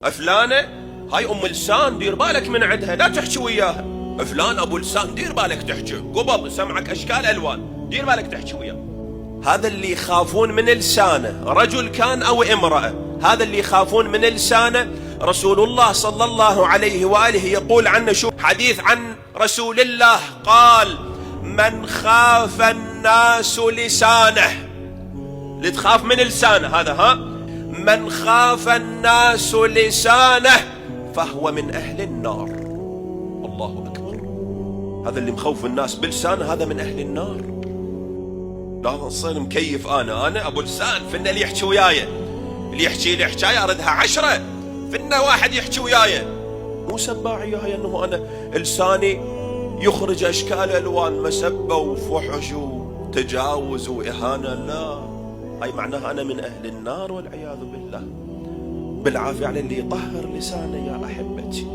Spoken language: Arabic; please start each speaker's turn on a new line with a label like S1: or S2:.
S1: فلانة هاي ام لسان دير بالك من عندها، لا تحكي وياها. فلان ابو لسان دير بالك تحكي، قبض سمعك اشكال الوان، دير بالك تحكي وياه. هذا اللي يخافون من لسانه، رجل كان او امرأة، هذا اللي يخافون من لسانه. رسول الله صلى الله عليه وآله يقول عنه، شو حديث عن رسول الله قال: من خاف الناس لسانه، اللي تخاف من لسانه هذا، من خاف الناس لسانه فهو من أهل النار. الله أكبر. هذا اللي مخوف الناس بلسانه هذا من أهل النار. لا تصير مكيف أنا أبو لسان، فينا اللي يحكي وياي، اللي يحكي لي حكاية أردها 10، فينا واحد يحكي وياي، مو سباعي هاي أنه أنا لساني يخرج أشكال ألوان، مسبة وفحش وتجاوز وإهانة. لا، هاي معناها أنا من أهل النار والعياذ بالله. بالعافية على اللي يطهر لسانه يا أحبتي.